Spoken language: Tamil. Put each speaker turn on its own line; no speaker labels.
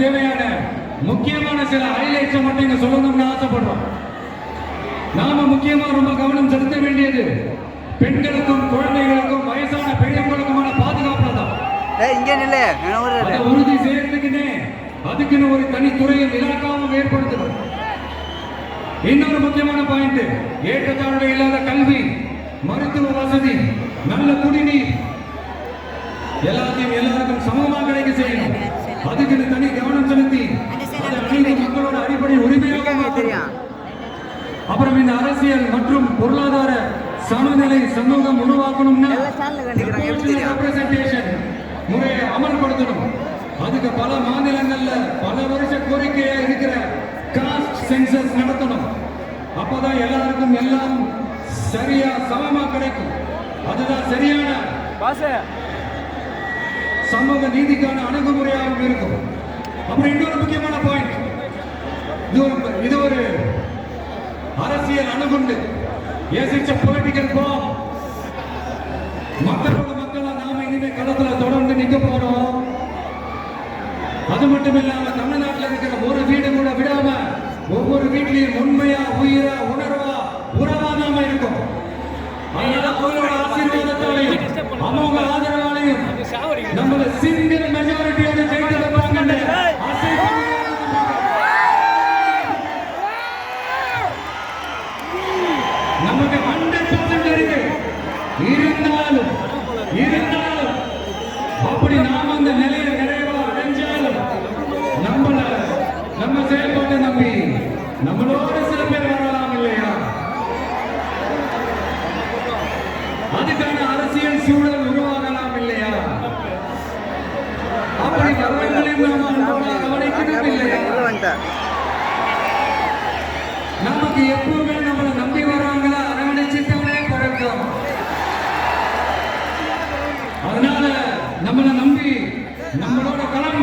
தேவையான முக்கியமான சில ஹைலைட்ஸ் மட்டும் இங்க சொல்லணும்னு ஆசைப்படுறோம். நாம முக்கியமா ரொம்ப கவனம் செலுத்த வேண்டியது பெண்களுக்கும் குழந்தைகளுக்கும் வயசான பெரியவங்களுக்குமான பாதுகாப்பு தான். உறுதி செய்யறதுக்குன்னே அதுக்குன்னு ஒரு தனித்துறையும் இலாக்காவும் ஏற்படுத்தணும். இன்னொரு முக்கியமான பாயிண்ட், ஏற்றத்தாழ்வு இல்லாத கல்வி, மருத்துவ வசதி, நல்ல குடிநீர் எல்லாத்தையும் எல்லாருக்கும் சமமாக கிடைக்க செய்யணும். அதுக்கு தனி கவனம் செலுத்தி அனைத்து மக்களோட அடிப்படை உரிமையாக. அப்புறம் இந்த அரசியல் மற்றும் பொருளாதார சமநிலை சமூகம் உருவாக்கணும்னா ரெப்ரசன்டேஷன் முறையை அமல்படுத்தணும். அதுக்கு பல மாநிலங்கள்ல பல வருஷ கோரிக்கையா இருக்கிற காஸ்ட் சென்சஸ் நடத்தணும். அப்பதான் எல்லாருக்கும் எல்லாம் சரியா சமமா கிடைக்கும். அதுதான் சரியான சமூக நீதிக்கான அணுகுமுறையாகவும் இருக்கும். அப்புறம் இன்னொரு முக்கியமான பாயிண்ட், இது ஒரு அரசியல் அணுகுண்டு. Political bomb. மக்களோட மக்களா நாம இனிமே களத்துல தொடர்ந்து நிக்க போறோம். அது மட்டும் இல்லாம தமிழ்நாட்டில் இருக்கிற ஒரு வீடு கூட விடாம ஒவ்வொரு வீட்லயும் உண்மையா உயிரா உணர்வா உறவா நாம இருக்கும். அவங்களோட ஆசீர்வாதத்தாலையும் அவங்க ஆதரவாலையும் நம்மள சிங்கிள் மெஜாரிட்டியோட ஜெயித்து வைப்பாங்க. நமக்கு 100% இருக்கு. இருந்தாலும் அப்படி நாம அந்த நிலையை நிறைவா அடைஞ்சாலும் நம்ம செயல்பாட்டை நம்பி நம்மளோட சில பேர் வரலாம் இல்லையா? அதுக்கான அரசியல் சூழல் உருவாகலாம் இல்லையா? அப்படி வரவங்களையும் நாம கவனிக்கணும் இல்லையா? நமக்கு எப்பவுமே நம்மளை நம்பி வராங்களா அரவணைச்சுட்டாலே பழக்கம். அதனால நம்மளை நம்பி நம்மளோட களம்